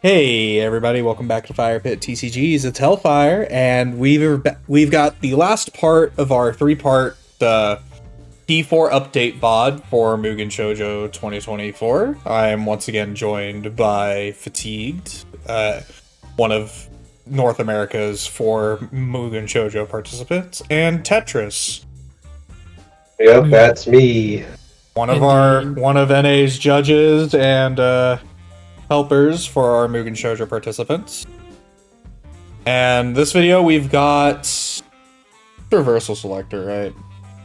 Hey everybody, welcome back to Fire Pit TCGs. It's Hellfire, and we've got the last part of our three-part P4 update VOD for Mugen Shoujo 2024. I am once again joined by Fatigued, one of North America's 4 Mugen Shoujo participants, and Tetrus. Yep, that's me. One of NA's judges and helpers for our Mugen Shoujo participants. And this video we've got Reversal Selector, right?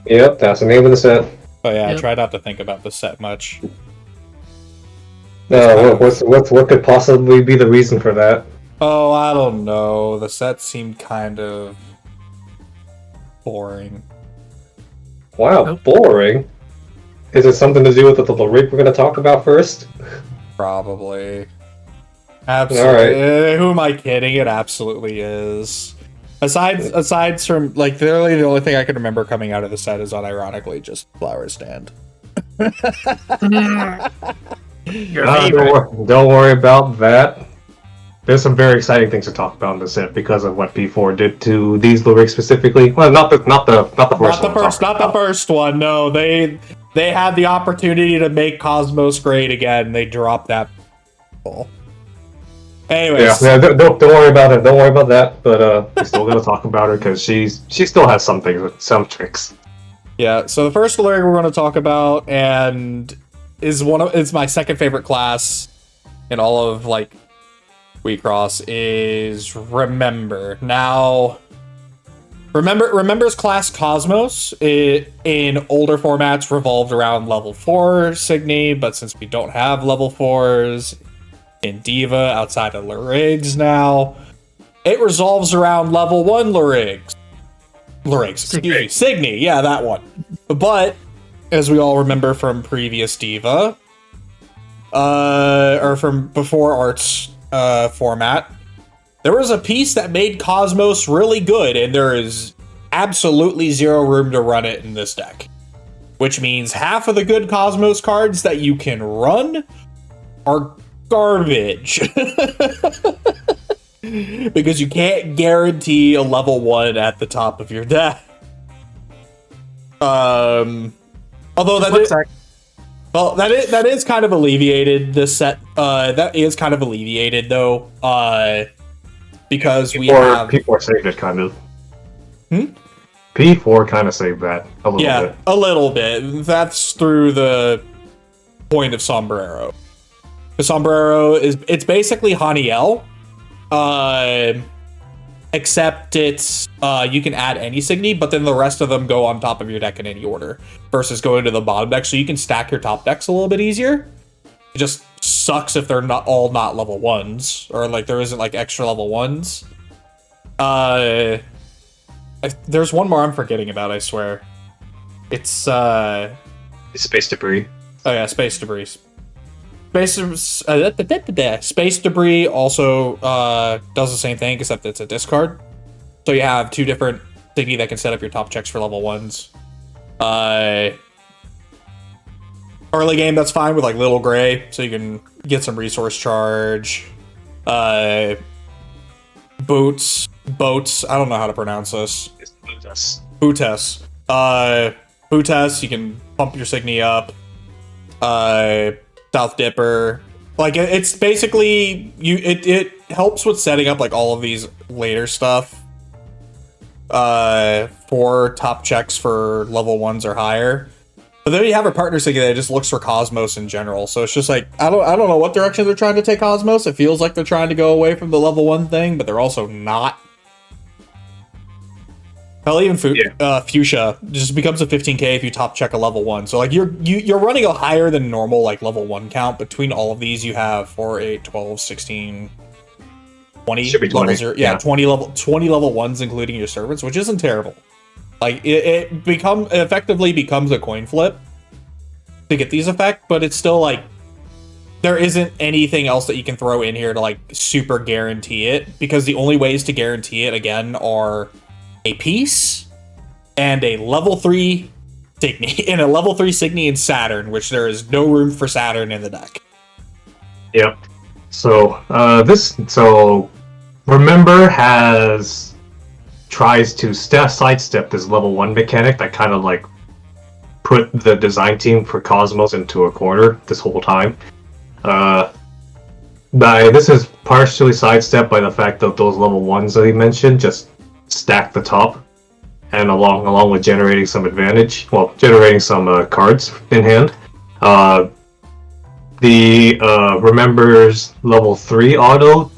Yep, that's the name of the set. Oh yeah, Yep. I try not to think about this set much. What could possibly be the reason for that? Oh, I don't know. The set seemed kind of boring. Wow, Nope. boring. Is it something to do with the rig we're going to talk about first? Probably. Absolutely. Who am I kidding? It absolutely is. Aside from, like, literally the only thing I can remember coming out of the set is unironically just Flower Stand. Your Don't favorite. don't worry about that. There's some very exciting things to talk about in the set because of what P4 did to these lyrics specifically. Well, not the first Not the one. first one. No, they had the opportunity to make Cosmos great again. They dropped that ball. Anyways, Yeah, don't worry about it. Don't worry about that. But we're still gonna talk about her because she still has some things, some tricks. yeah. So the first lyric we're going to talk about and is my second favorite class in all of like WiXoss is Remember. Now, Remember's class Cosmos in older formats revolved around level 4 Signy, but since we don't have level 4s in Diva outside of Lurigs now, it resolves around level 1 Lurigs, excuse me, Signy, yeah, that one. But, as we all remember from previous Diva, or from before Art's format, there was a piece that made Cosmos really good, and there is absolutely zero room to run it in this deck. Which means half of the good Cosmos cards that you can run are garbage. Because you can't guarantee a level 1 at the top of your deck. Although that is kind of alleviated this set. That is kind of alleviated though, because P4 saved it kind of. P4 kind of saved that a little bit. A little bit. That's through the point of Sombrero. The Sombrero it's basically Haniel, except it's you can add any Signy, but then the rest of them go on top of your deck in any order versus going to the bottom deck, so you can stack your top decks a little bit easier. It just sucks if they're not level 1s, or like there isn't like extra level 1s. There's one more I'm forgetting about, I swear. It's Space Debris. Oh yeah, Space Debris. Space Debris also does the same thing, except it's a discard. So you have 2 different Signy that can set up your top checks for level 1s. Early game, that's fine with like Little Gray, so you can get some resource charge. Boats, I don't know how to pronounce this. Bootes. Bootes, you can pump your Signy up. South Dipper. Like, it's basically, it helps with setting up like all of these later stuff. For top checks for level 1s or higher. But then you have a partner Signy that just looks for Cosmos in general. So it's just like, I don't know what direction they're trying to take Cosmos. It feels like they're trying to go away from the level 1 thing, but they're also not. Hell, even Fuchsia just becomes a 15k if you top check a level 1. So like you're running a higher than normal like level 1 count. Between all of these, you have 4, 8, 12, 16, 20. Should be 20. Levels, yeah, 20 level 1s, including your servants, which isn't terrible. Like it effectively becomes a coin flip to get these effects, but it's still like there isn't anything else that you can throw in here to like super guarantee it, because the only ways to guarantee it again are a piece and a level 3 Signy, and a level 3 Signy in Saturn, which there is no room for Saturn in the deck. Yep. So Remember tries to sidestep this level 1 mechanic that kind of like put the design team for Cosmos into a corner this whole time. This is partially sidestepped by the fact that those level 1s that he mentioned just stack the top, and along with generating some advantage, generating some cards in hand. The Remember's level 3 auto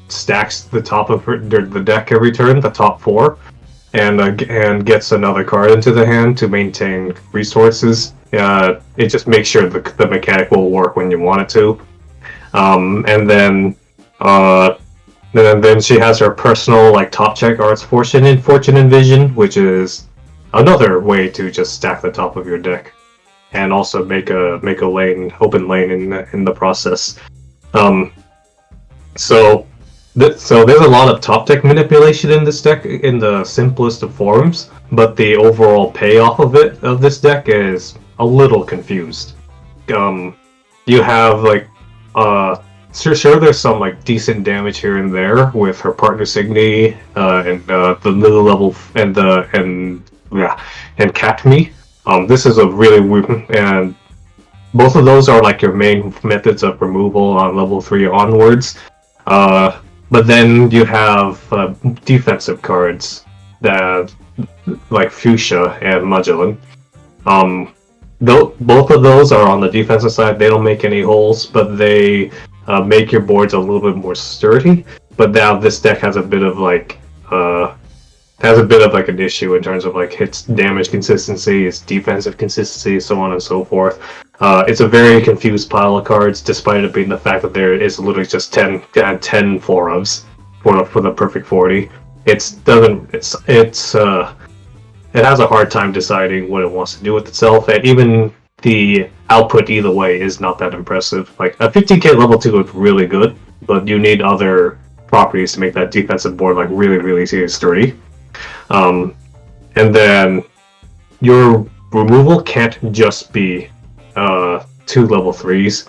stacks the top of the deck every turn, the top 4, and gets another card into the hand to maintain resources. It just makes sure the mechanic will work when you want it to. And then she has her personal like top check arts fortune and vision, which is another way to just stack the top of your deck, and also make a open lane in the process. So there's a lot of top deck manipulation in this deck in the simplest of forms, but the overall payoff of this deck is a little confused. You have like sure there's some like decent damage here and there with her partner Signy and the little level and Catme. This is a really weird, and both of those are like your main methods of removal on level 3 onwards. But then you have defensive cards that like Fuchsia and Magellan. Both of those are on the defensive side. They don't make any holes, but they make your boards a little bit more sturdy. But now this deck has a bit of like an issue in terms of like its damage consistency, its defensive consistency, so on and so forth. It's a very confused pile of cards, despite it being the fact that there is literally just 10 4-ofs for the perfect 40. It has a hard time deciding what it wants to do with itself, and even the output either way is not that impressive. Like a 15k level 2 is really good, but you need other properties to make that defensive board like really sturdy. And then your removal can't just be 2 level 3s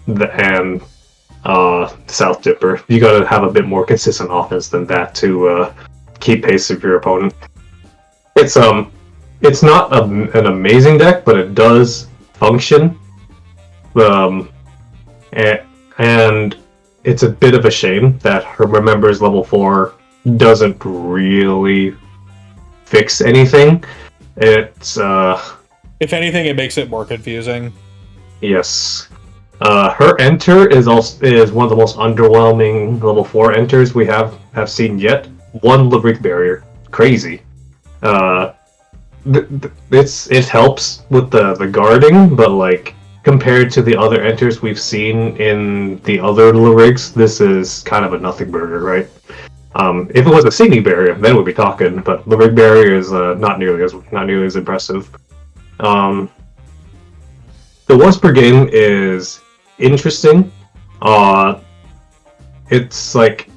and South Dipper. You gotta have a bit more consistent offense than that to keep pace with your opponent. It's not an amazing deck, but it does function. And it's a bit of a shame that her Remember's level 4 doesn't really fix anything. It's if anything, it makes it more confusing. Yes. Her enter is one of the most underwhelming level 4 enters we have seen yet. 1 Lyric Barrier. Crazy. It helps with the guarding, but like compared to the other enters we've seen in the other lyrics, this is kind of a nothing burger, right? If it was a Signy barrier, then we'd be talking. But Lyric Barrier is not nearly as impressive. The once per game is interesting. It's like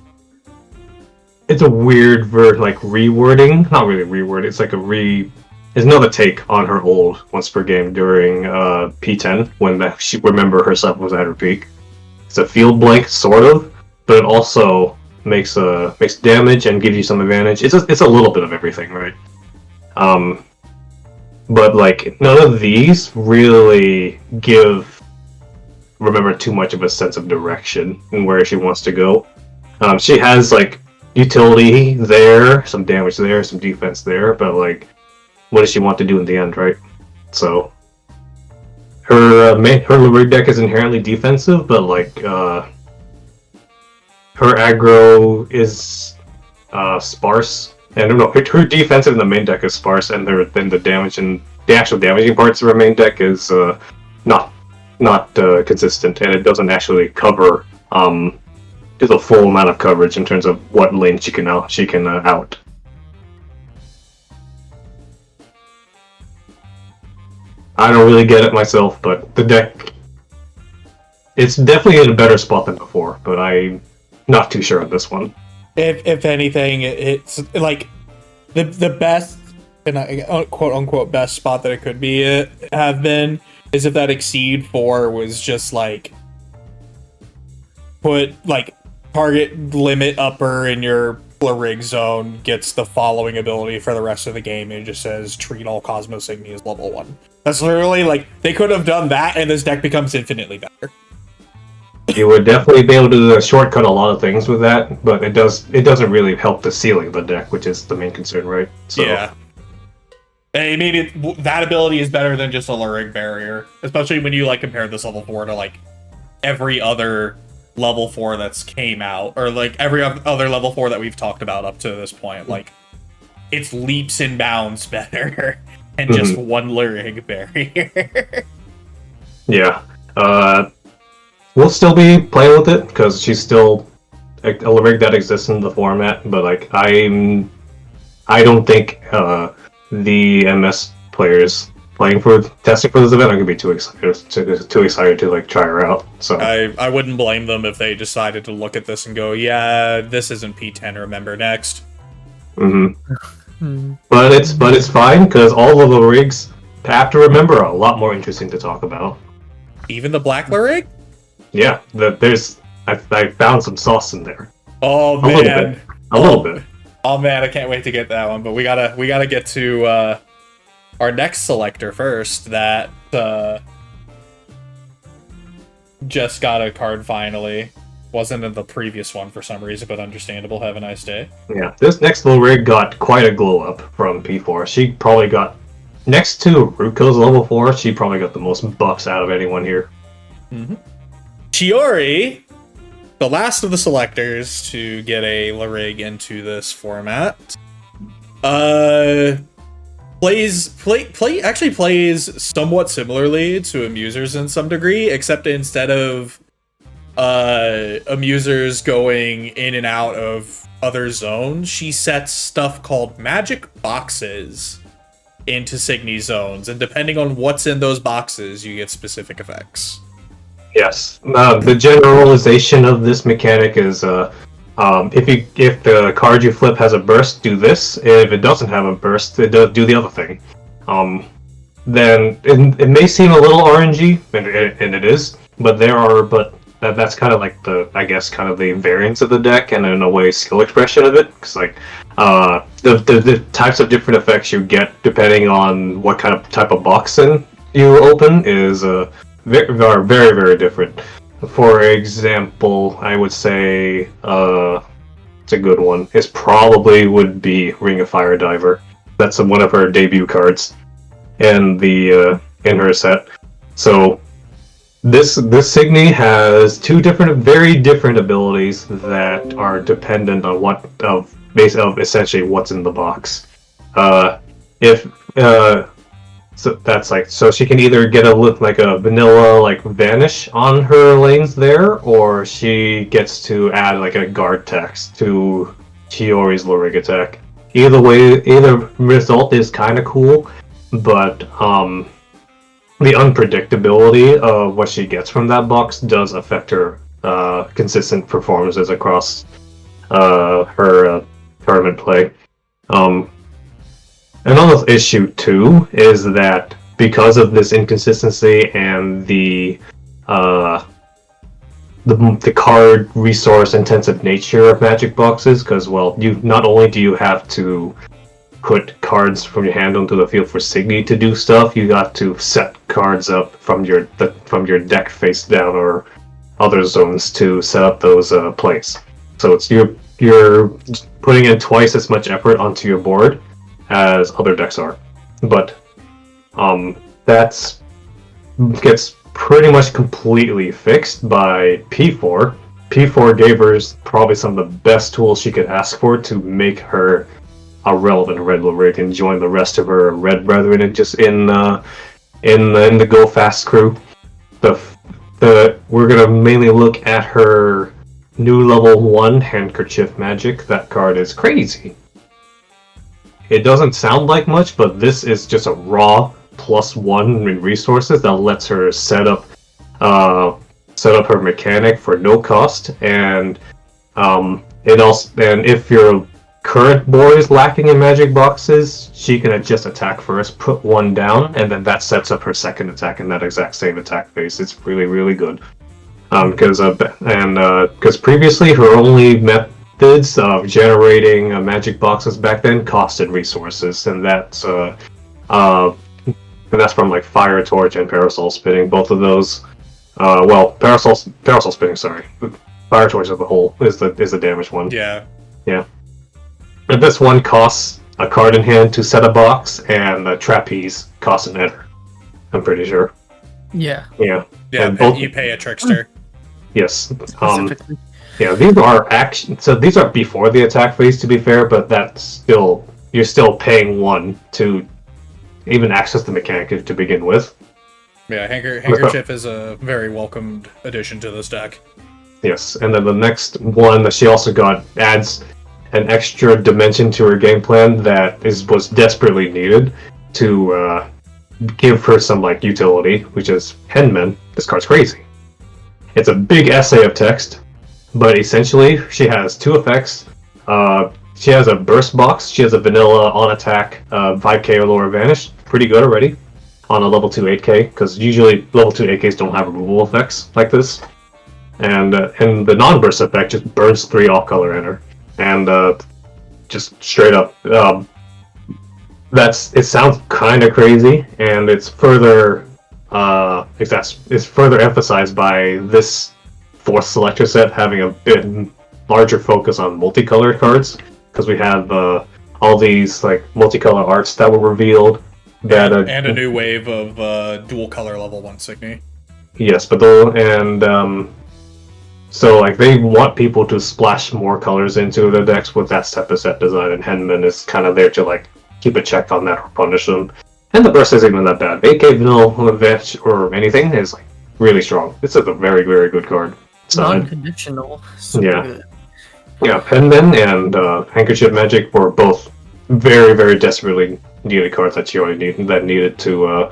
it's a weird rewording. Not really reword. It's like it's another take on her old once per game during P10 when she Remember herself was at her peak. It's a field blank sort of, but it also makes damage and gives you some advantage. It's a little bit of everything, right? But like none of these really give Remember too much of a sense of direction and where she wants to go. She has like utility there, some damage there, some defense there, but like what does she want to do in the end, right? So her Lyric deck is inherently defensive, but like her aggro is sparse, and her defensive in the main deck is sparse, and then the actual damaging parts of her main deck is not consistent, and it doesn't actually cover do the full amount of coverage in terms of what lane she can out. I don't really get it myself, but the deck, it's definitely in a better spot than before, but I'm not too sure on this one. If anything, it's like the best and quote unquote best spot that it could have been is if that Exceed 4 was just like put like target limit upper in your rig zone gets the following ability for the rest of the game, and it just says treat all Cosmos Igni as level 1. That's literally like they could have done that and this deck becomes infinitely better. You would definitely be able to shortcut a lot of things with that, but it doesn't really help the ceiling of the deck, which is the main concern, right? So. Yeah. I mean, that ability is better than just a Lurig Barrier, especially when you like compare this level 4 to like every other level 4 that's came out, or like every other level 4 that we've talked about up to this point. Like, it's leaps and bounds better than just one Lurig Barrier. Yeah. We'll still be playing with it, because she's still a Lurig that exists in the format, but like, I don't think the MS players testing for this event are gonna be too excited to like try her out. So I wouldn't blame them if they decided to look at this and go, yeah, this isn't P10. Remember next. But it's fine because all of the rigs have to remember are a lot more interesting to talk about. Even the Black Lurig? Yeah, I found some sauce in there. Oh man, a little bit. Oh man, I can't wait to get that one. But we gotta get to our next selector first. That just got a card finally. Wasn't in the previous one for some reason, but understandable. Have a nice day. Yeah, this next little rig got quite a glow up from P4. She probably got, next to Ruko's level 4, she probably got the most buffs out of anyone here. Chiyuri, the last of the selectors to get a Lurig into this format, actually plays somewhat similarly to Amusers in some degree, except instead of Amusers going in and out of other zones, she sets stuff called magic boxes into Signy zones, and depending on what's in those boxes, you get specific effects. Yes. The generalization of this mechanic is if the card you flip has a burst, do this. If it doesn't have a burst, do the other thing. Then it may seem a little RNG, and it is, but that's kind of like the variance of the deck, and in a way skill expression of it. Because like the types of different effects you get depending on what kind of type of box you open is very, very, very different. For example, I would say it's a good one. It probably would be Ring of Fire Diver. That's one of her debut cards in her set. So this Signy has two very different abilities that are dependent on essentially what's in the box. So she can either get a vanilla vanish on her lanes there, or she gets to add like a guard text to Chiyuri's Lurig attack. Either result is kind of cool, but the unpredictability of what she gets from that box does affect her consistent performances across her tournament play. Another issue too is that because of this inconsistency and the card resource intensive nature of magic boxes, because you not only do you have to put cards from your hand onto the field for Signy to do stuff, you got to set cards up from your deck face down or other zones to set up those plays. So it's you're putting in twice as much effort onto your board as other decks are, but that gets pretty much completely fixed by P4. P4 gave her probably some of the best tools she could ask for to make her a relevant red Lurig and join the rest of her red brethren and just in the Go Fast crew. We're gonna mainly look at her new level 1 Handkerchief Magic. That card is crazy. It doesn't sound like much, but this is just a raw +1 in resources that lets her set up her mechanic for no cost, and if your current board is lacking in magic boxes, she can just attack first, put one down, and then that sets up her second attack in that exact same attack phase. It's really, really good. Because previously her only methods of generating magic boxes back then costed resources, and that's from like Fire Torch and Parasol Spinning. Both of those, Parasol Spinning. Sorry, Fire Torch as a whole is the damaged one. Yeah. Yeah. And this one costs a card in hand to set a box, and the Trapeze costs an enter. I'm pretty sure. Yeah. Yeah. Yeah. And You pay a trickster. Yes. Specifically. Yeah, these are action. So these are before the attack phase, to be fair, but you're still paying one to even access the mechanic to begin with. Yeah, Handkerchief is a very welcomed addition to this deck. Yes, and then the next one that she also got adds an extra dimension to her game plan that was desperately needed to give her some like utility, which is Henman. This card's crazy. It's a big essay of text, but essentially she has two effects. She has a burst box. She has a vanilla on attack 5k or lower vanish. Pretty good already on a level 2 8k, because usually level 2 8ks don't have removal effects like this. And the non-burst effect just burns 3 off-color enter. And just straight up, it sounds kind of crazy, and it's further emphasized by this fourth selector set having a bit larger focus on multicolored cards, because we have all these like multicolor arts that were revealed. And a new wave of dual color level 1 Signy. Yes, but so like they want people to splash more colors into their decks with that type of set design, and Henman is kind of there to like keep a check on that or punish them. And the burst isn't even that bad. 8k vanilla Vetch or anything is like really strong. It's a very, very good card. Non-conditional. Yeah. Good. Yeah, Penman and Handkerchief Magic were both very, very desperately needed cards that she already needed to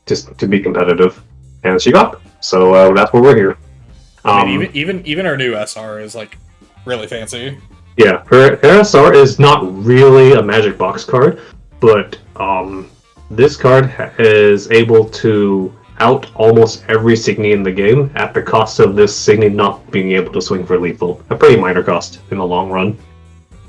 just to be competitive, and she got them. So that's where we're here. I mean, even her new SR is like really fancy. Yeah, her SR is not really a magic box card, but this card is able to out almost every Signy in the game at the cost of this Signy not being able to swing for lethal. A pretty minor cost in the long run.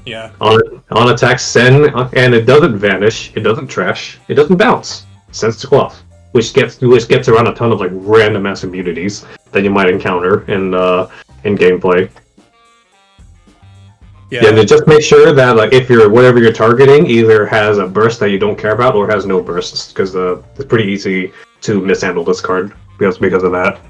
Yeah. On attack, send, and it doesn't vanish, it doesn't trash, it doesn't bounce. It sends to cloth, which gets around a ton of like random ass immunities that you might encounter in gameplay. Yeah, and to just make sure that like if whatever you're targeting either has a burst that you don't care about or has no bursts, because it's pretty easy to mishandle this card because of that.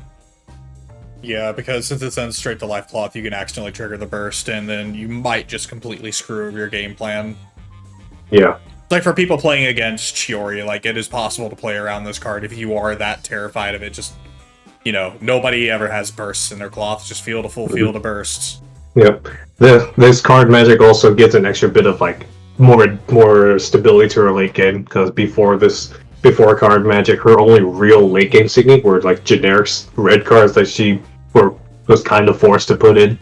Yeah, because since it sends straight to life cloth, you can accidentally trigger the burst, and then you might just completely screw over your game plan. Yeah. Like for people playing against Chiyuri, like it is possible to play around this card if you are that terrified of it. Just, nobody ever has bursts in their cloth. Just field a full field of bursts. Yep. This card magic also gets an extra bit of like more stability to her late game, because before card magic, her only real late game Signy were like generic red cards that she was kind of forced to put in,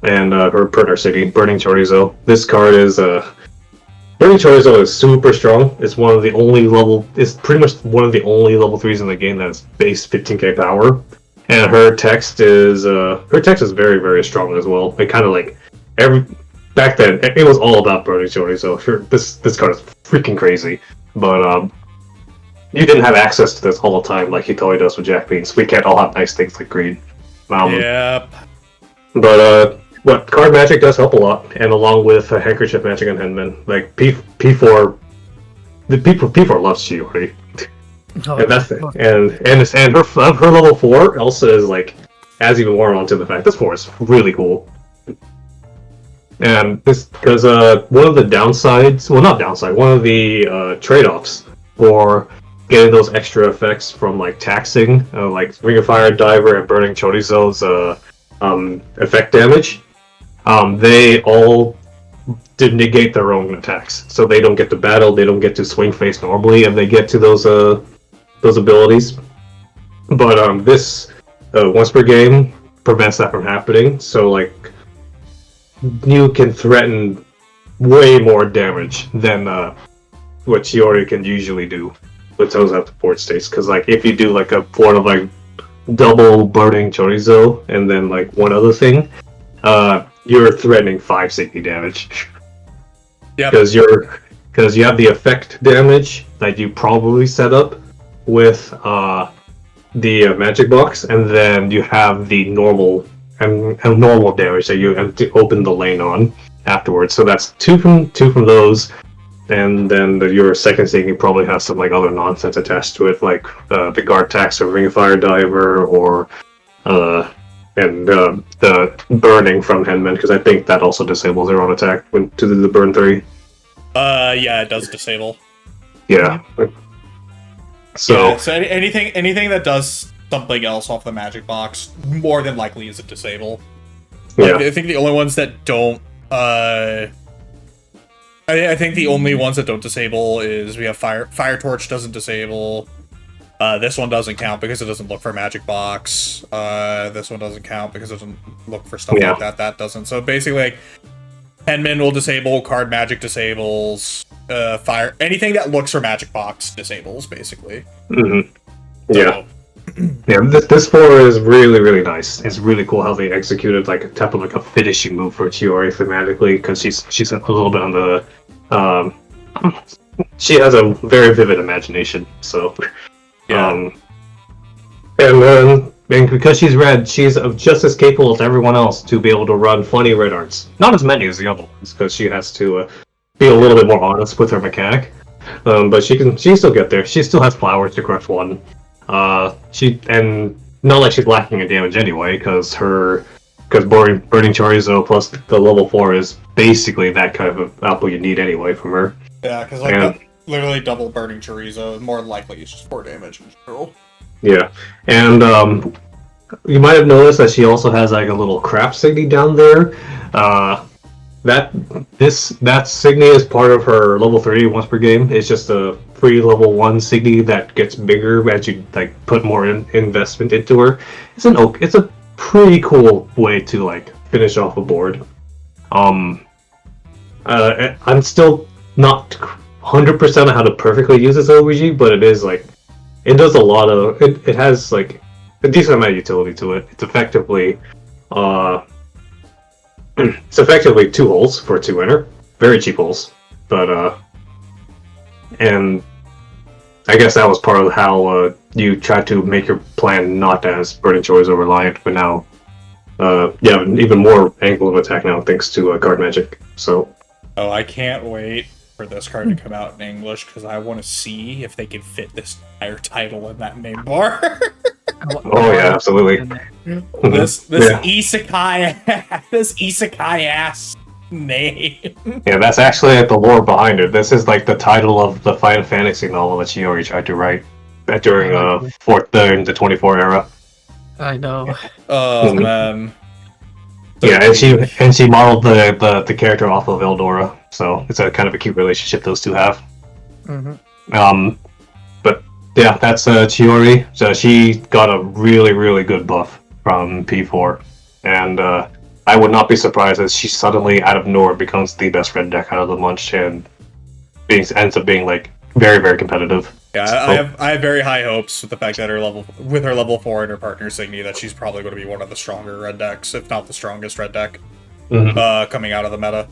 and her Burner City, Burning Chorizo. This card is Burning Chorizo is super strong. It's pretty much one of the only level 3s in the game that's base 15k power. And her text is very, very strong as well. It kind of like back then it was all about Burning Chorizo. Sure, this card is freaking crazy, but you didn't have access to this all the time like he totally does with Jack Beans. We can't all have nice things like greed. Yep. But what card magic does help a lot, and along with Handkerchief Magic and Henman, like P4 loves Chiyuri. Oh, And that's it. And her level 4 Elsa is like adds even more onto the fact this 4 is really cool. And this because one of the one of the trade-offs for getting those extra effects from like taxing, like Ring of Fire, Diver, and Burning Chorizo's effect damage, they all did negate their own attacks, so they don't get to battle, they don't get to swing face normally, and they get to those abilities. But this once per game prevents that from happening, so like you can threaten way more damage than what Chiyuri can usually do with those at the board states. Because like if you do like a one of like double burning chorizo and then like one other thing, you're threatening 5 Signy damage. Yeah. Because you have the effect damage that you probably set up with the magic box, and then you have the normal and normal damage that you have to open the lane on afterwards. So that's two from those, and then your second thing you probably have some like other nonsense attached to it, like the guard tax or Ring of Fire Diver, or the burning from Henman, because I think that also disables their own attack when to do the burn 3. Yeah, it does disable. Yeah. So anything that does something else off the magic box, more than likely is a disable. Like, yeah. I think the only ones that don't I think the only ones that don't disable is we have Fire Torch doesn't disable. This one doesn't count because it doesn't look for magic box. This one doesn't count because it doesn't look for stuff like that. That doesn't. So basically, like, Henman will disable, card magic disables, fire, anything that looks for magic box disables, basically. Mm-hmm. So, Yeah, this 4 is really, really nice. It's really cool how they executed like a type of like a finishing move for Chiyuri thematically, because she's a little bit on the she has a very vivid imagination. So and then because she's red, she's just as capable as everyone else to be able to run funny red arts. Not as many as the other ones, because she has to be a little bit more honest with her mechanic. But she can still get there. She still has flowers to crush one. And not like she's lacking in damage anyway, because burning chorizo plus the level 4 is basically that kind of output you need anyway from her. Yeah, because like literally double burning chorizo, more likely it's just 4 damage in general. Yeah, and you might have noticed that she also has like a little crap Signy down there. That Signy is part of her level 30 once per game. It's just a free level 1 Signy that gets bigger as you like put more investment into her. It's a pretty cool way to like finish off a board. I'm still not 100% on how to perfectly use this OBG, but it is like it does a lot of it has like a decent amount of utility to it. It's effectively 2 holes for 2 enter. Very cheap holes. But and I guess that was part of how you tried to make your plan not as burning chorizo reliant, but now you have an even more angle of attack now thanks to card magic. So I can't wait for this card to come out in English, because I want to see if they can fit this entire title in that name bar. Oh yeah, absolutely. This isekai ass name. Yeah, that's actually the lore behind it. This is like the title of the Final Fantasy novel that Chiyuri tried to write during the 24 era. I know. Oh man. Yeah, and she modeled the character off of Eldora, so it's a kind of a cute relationship those two have. Mm-hmm. But yeah, that's Chiyuri. So she got a really, really good buff from P4, and I would not be surprised if she suddenly, out of nowhere, becomes the best red deck out of the bunch and ends up being like very, very competitive. Yeah, So, I have very high hopes with the fact that her level 4 and her partner Signy, that she's probably going to be one of the stronger red decks, if not the strongest red deck, coming out of the meta.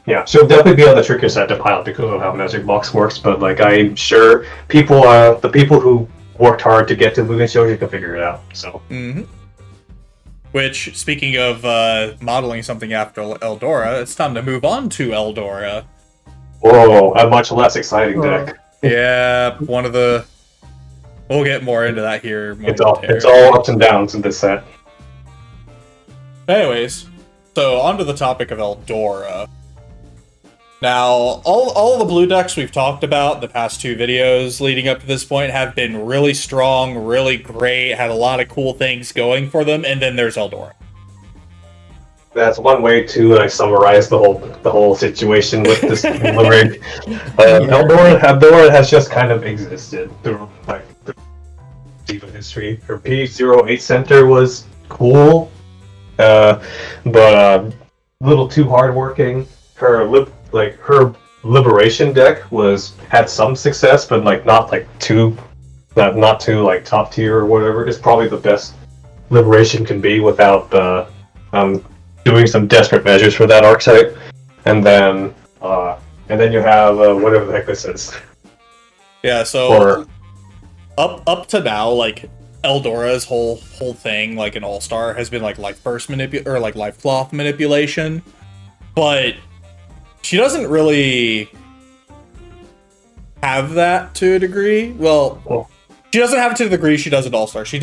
Yeah, she'll definitely be on the trickier side to pilot because of how Magic Box works, but like I'm sure the people who worked hard to get to Mugen Shoujo can figure it out. So. Which, speaking of modeling something after Eldora, it's time to move on to Eldora. Whoa, a much less exciting deck. Yeah, one of the... We'll get more into that here momentarily. It's all ups and downs in this set. Anyways, so onto the topic of Eldora. Now, all the blue decks we've talked about the past 2 videos leading up to this point have been really strong, really great, had a lot of cool things going for them, and then there's Eldora. That's one way to summarize the whole situation with this rig. Eldora has just kind of existed through the deep history. Her P08 center was cool, but a little too hardworking. Her liberation deck had some success, but not too top tier or whatever. It's probably the best liberation can be without doing some desperate measures for that archetype. And then you have whatever the heck this is. Yeah, so up to now, like Eldora's whole thing, like an all-star, has been like life burst or like life cloth manipulation, but she doesn't really have that to a degree. Well, she doesn't have it to the degree she does at all-star. She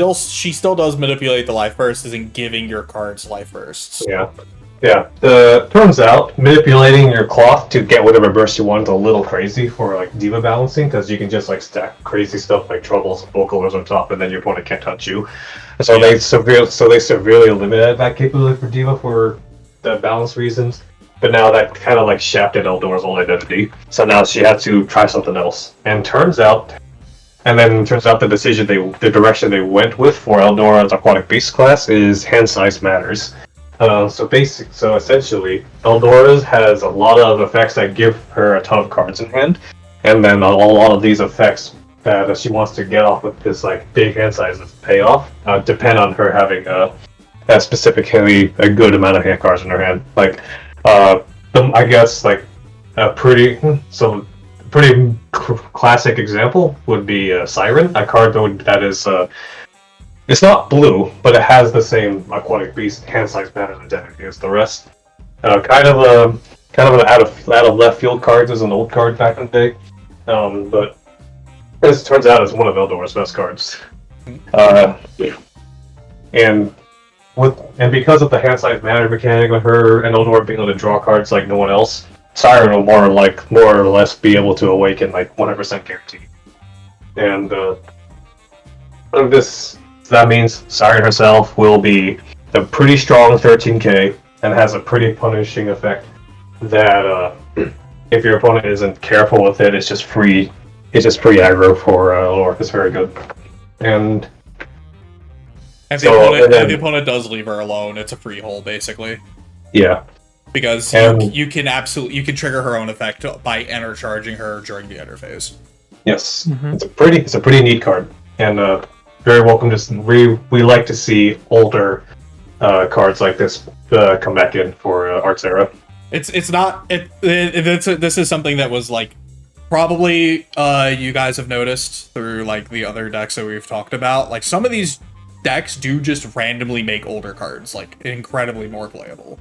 still does manipulate the life bursts, isn't giving your cards life bursts. Yeah. Turns out manipulating your cloth to get whatever burst you want is a little crazy for like diva balancing, because you can just like stack crazy stuff like troubles and vocals on top, and then your opponent can't touch you. So they severely limited that capability for diva for the balance reasons. But now that kind of like shafted Eldora's whole identity. So now she had to try something else. And turns out the direction they went with for Eldora's Aquatic Beast class is hand size matters. So essentially, Eldora's has a lot of effects that give her a ton of cards in hand, and then a lot of these effects that she wants to get off with this like big hand sizes payoff depend on her having a specifically a good amount of hand cards in her hand. Like, I guess like a pretty classic example would be Siren, a card that is. It's not blue, but it has the same Aquatic Beast hand size matters identity as the rest. Kind of an out of left field card as an old card back in the day, but as it turns out, it's one of Eldora's best cards. And because of the hand size matter mechanic with her and Eldora being able to draw cards like no one else, Siren will more or less be able to awaken like 100% guaranteed. And that means Siren herself will be a pretty strong 13k and has a pretty punishing effect that if your opponent isn't careful with it, it's just free aggro for Eldora. It's very good. And if the opponent does leave her alone, it's a free hole basically. Yeah. Because you can trigger her own effect by enter charging her during the enter phase. Yes. Mm-hmm. It's a pretty neat card. And very welcome. We like to see older cards like this come back in for Arts Era. This is something that was like probably you guys have noticed through like the other decks that we've talked about. Like some of these decks do just randomly make older cards like incredibly more playable.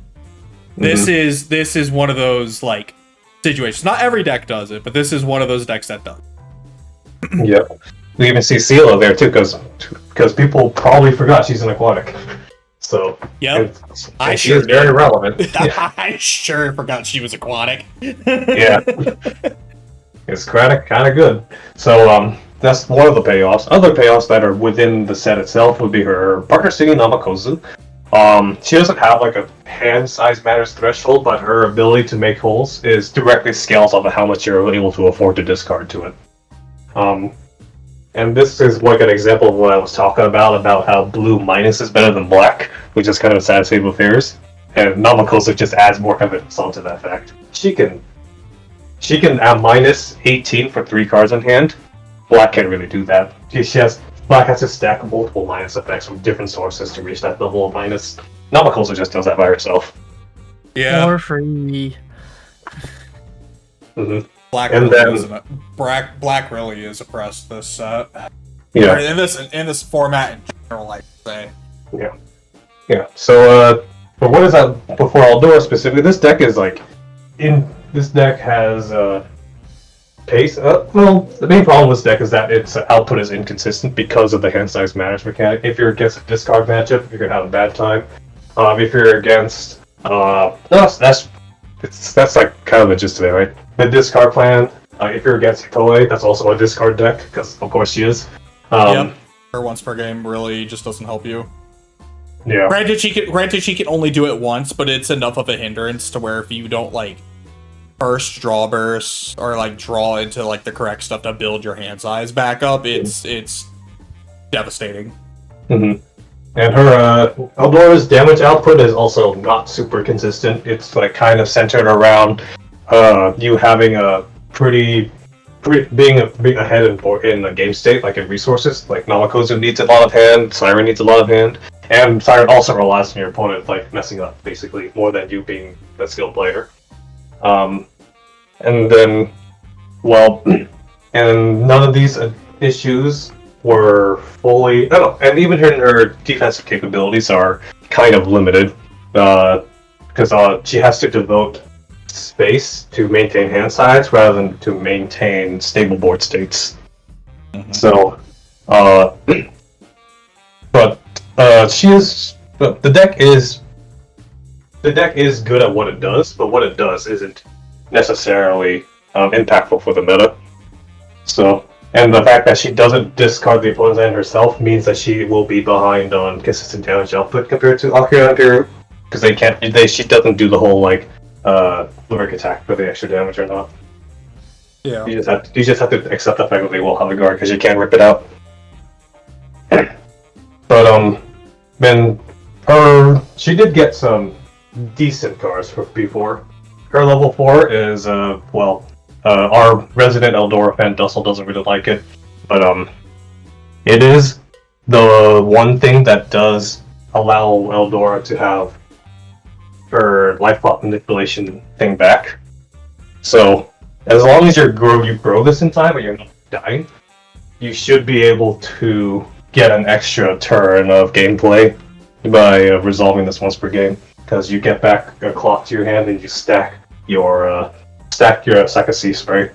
Mm-hmm. This is one of those like situations. Not every deck does it, but this is one of those decks that does. Yep. We even see Sela there too, because people probably forgot she's an aquatic. So yeah, she is very relevant. Yeah. I sure forgot she was aquatic. Yeah, it's kind of good. So that's one of the payoffs. Other payoffs that are within the set itself would be her partner singing Namakozu. She doesn't have like a hand size matters threshold, but her ability to make holes is directly scales off of how much you're able to afford to discard to it. And this is like an example of what I was talking about how blue minus is better than black, which is kind of a sad state of affairs. And Namakosa just adds more evidence onto that fact. She can add minus 18 for 3 cards in hand. Black can't really do that. Black has to stack multiple minus effects from different sources to reach that level of minus. Namakosa just does that by herself. Yeah. More free. Mm-hmm. Black really is oppressed this set. Yeah. Or in this format in general, I'd say. Yeah. Yeah. So but what is that before Eldora specifically? This deck has pace. Well, the main problem with this deck is that its output is inconsistent because of the hand size matters mechanic. If you're against a discard matchup, you're gonna have a bad time. If you're against that's like kind of the gist of it, right? The discard plan. If you're against Hitoe, that's also a discard deck because of course she is. Yep. Her once per game really just doesn't help you. Yeah. Granted, she can only do it once, but it's enough of a hindrance to where if you don't like first draw bursts or like draw into like the correct stuff to build your hand size back up, it's devastating. Mm-hmm. And her Eldora's damage output is also not super consistent. It's like kind of centered around you having a being ahead in the game state, like in resources. Like Namakozu needs a lot of hand, Siren needs a lot of hand, And Siren also relies on your opponent like messing up basically more than you being the skilled player. And then, well, and none of these issues were fully. I don't know, and even her defensive capabilities are kind of limited because she has to devote space to maintain hand size rather than to maintain stable board states. Mm-hmm. So, but she is. The deck is good at what it does, but what it does isn't necessarily impactful for the meta. So, and the fact that she doesn't discard the opponent's hand herself means that she will be behind on consistent damage output compared to Akira, because she doesn't do the whole like lyric attack for the extra damage or not. Yeah. You just have to accept the fact that they will have a guard because you can't rip it out. But then she did get some decent cards before. Her level 4 is our resident Eldora fan Dussel doesn't really like it, but it is the one thing that does allow Eldora to have her life pot manipulation thing back. So as long as you grow this in time and you're not dying, you should be able to get an extra turn of gameplay by resolving this once per game, because you get back a clock to your hand and you stack your sack of sea spray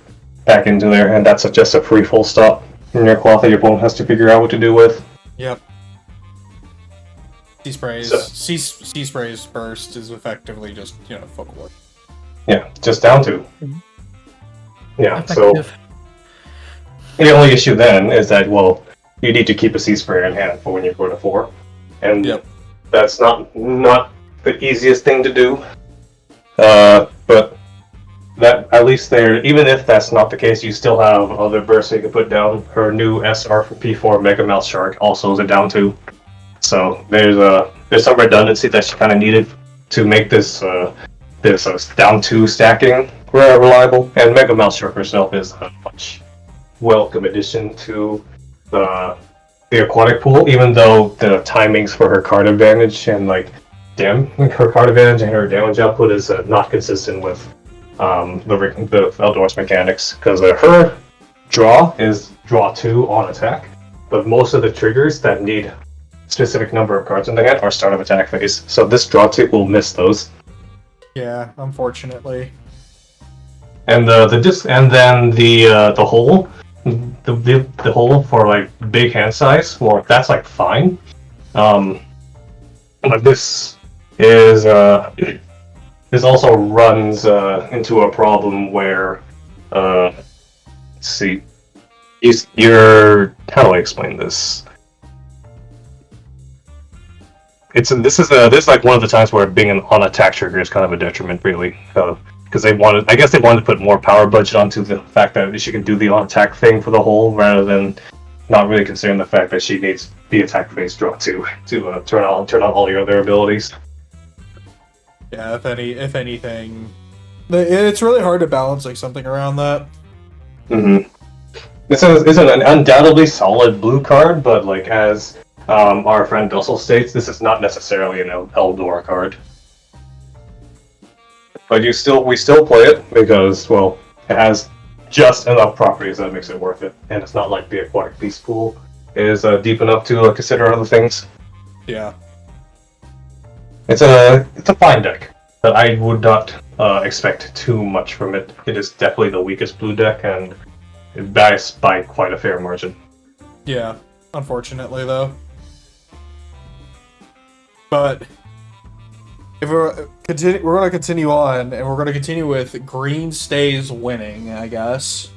back into there, and that's just a free full stop in your cloth that your opponent has to figure out what to do with. Yep. Sea sprays burst is effectively just folklore. Yeah, just down to. Mm-hmm. Yeah, effective. So the only issue then is that you need to keep a sea sprayer in hand for when you go to 4, and that's not the easiest thing to do. But that at least there, even if that's not the case, you still have other bursts you can put down. Her new SR from P4 Mega Mouth Shark also is a down 2. So there's some redundancy that she kind of needed to make this down 2 stacking reliable. And Mega Mouth Shark herself is a much welcome addition to the aquatic pool, even though the timings for her card advantage and her card advantage and her damage output is not consistent with the Eldora's mechanics, because her draw is draw 2 on attack, but most of the triggers that need specific number of cards in the hand are start of attack phase, so this draw 2 will miss those. Yeah, unfortunately. And the hole, the hole for big hand size, that's fine. But this is this also runs into a problem where let's see, how do I explain this? This is one of the times where being on attack trigger is kind of a detriment, really, because they wanted to put more power budget onto the fact that she can do the on attack thing for the whole, rather than not really considering the fact that she needs the attack phase draw 2 to turn on all your other abilities. Yeah, if anything, it's really hard to balance something around that. Mm-hmm. This is an undoubtedly solid blue card, but as our friend Dussel states, this is not necessarily an Eldora card. But we still play it because it has just enough properties that makes it worth it, and it's not like the Aquatic Beast pool is deep enough to consider other things. Yeah. It's a fine deck, but I would not expect too much from it. It is definitely the weakest blue deck, and it dies by quite a fair margin. Yeah, unfortunately though. But if we're going to continue on, and we're going to continue with green stays winning, I guess.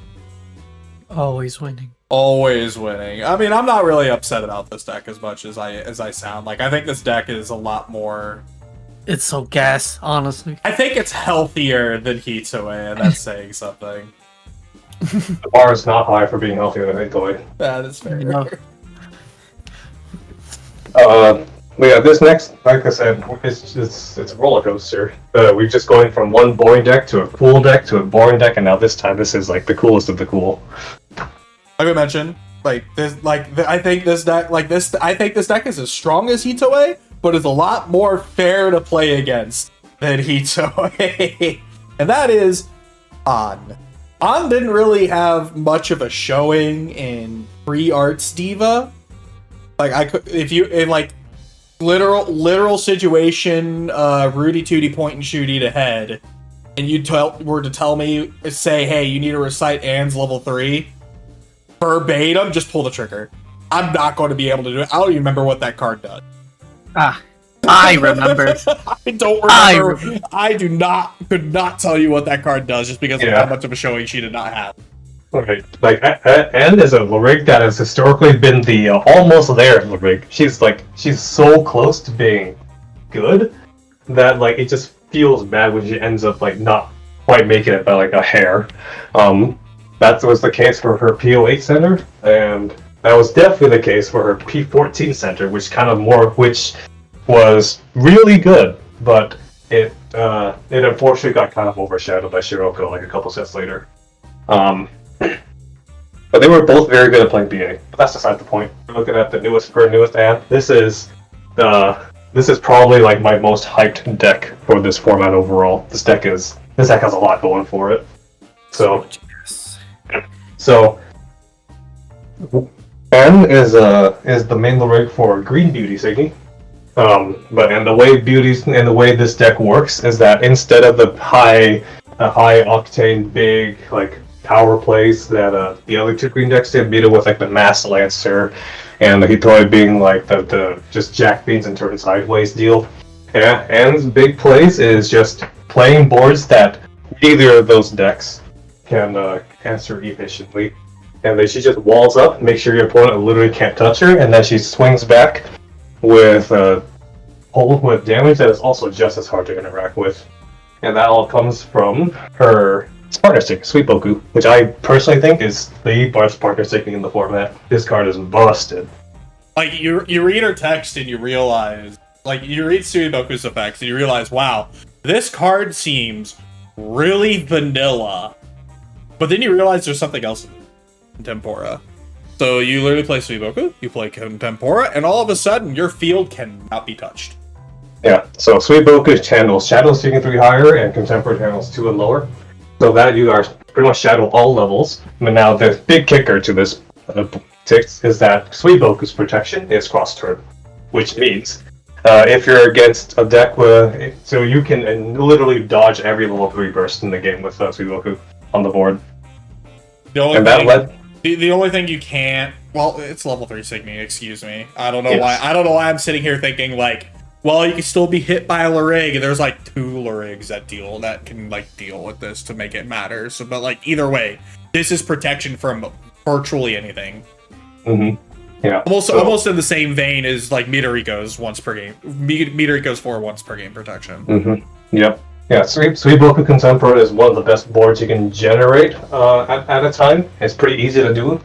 Always winning. Always winning. I mean, I'm not really upset about this deck as much as I sound. I think this deck is a lot more... It's so gas, honestly. I think it's healthier than Hitoe, and that's saying something. The bar is not high for being healthier than Hitoe. That is fair. No. Yeah, this next, like I said, it's a roller coaster. We're just going from one boring deck to a cool deck to a boring deck, and now this time this is the coolest of the cool. Like I mentioned, I think this deck is as strong as Hitoe, but is a lot more fair to play against than Hitoe. And that is On. On didn't really have much of a showing in pre-Arts Diva. Literal situation, Rudy Tooty point and shooty to head, and you were to tell me, say, hey, you need to recite Anne's level 3, verbatim, just pull the trigger. I'm not going to be able to do it. I don't even remember what that card does. I remember. I don't remember. Could not tell you what that card does just because of how much of a showing she did not have. Right. Like, Anne is a Lyric that has historically been the almost there Lyric. She's so close to being good that, like, it just feels bad when she ends up, like, not quite making it by, like, a hair. That was the case for her P08 center, and that was definitely the case for her P14 center, which was really good, but it unfortunately got kind of overshadowed by Shiroko, like, a couple sets later. But they were both very good at playing BA. But that's beside the point. We're looking at the newest Anne. This is probably like my most hyped deck for this format overall. This deck has a lot going for it. So Anne is the main rig for Green Beauty Signy. The way this deck works is that instead of the high octane big like power plays that the other two green decks did, beat it with like the Mass Lancer and the Hitoi being like the just Jack Beans and turn sideways deal. Yeah, Anne's big plays is just playing boards that neither of those decks can answer efficiently. And then she just walls up, make sure your opponent literally can't touch her, and then she swings back with damage that is also just as hard to interact with. And that all comes from her partner stick, Sweet Boku, which I personally think is the best partner sticking in the format. This card is busted. Like, you read her text and you realize, like, you read Sweet Boku's effects and you realize, wow, this card seems really vanilla. But then you realize there's something else in Tempora. So you literally play Sweet Boku, you play Tempora, and all of a sudden your field cannot be touched. Yeah, so Sweet Boku channels Shadow Seeking 3 higher and Contemporary channels 2 and lower. So that you are pretty much shadow all levels. But now the big kicker to this is that Sweet Boku's protection is cross turn, which means if you're against a deck so you can literally dodge every level 3 burst in the game with Sweet Boku on the board. The only thing you can't, well, it's level 3 Signy, excuse me. I don't know why I'm sitting here thinking like, well, you can still be hit by a Lyrig. There's like 2 Lyrigs that can like deal with this to make it matter. So, but like either way, this is protection from virtually anything. Mm-hmm. Yeah. Almost in the same vein as like Midoriko's once per game. Midoriko's 4 once per game protection. Mm-hmm. Yep. Yeah. Sweet Boku Contemporary is one of the best boards you can generate at a time. It's pretty easy to do.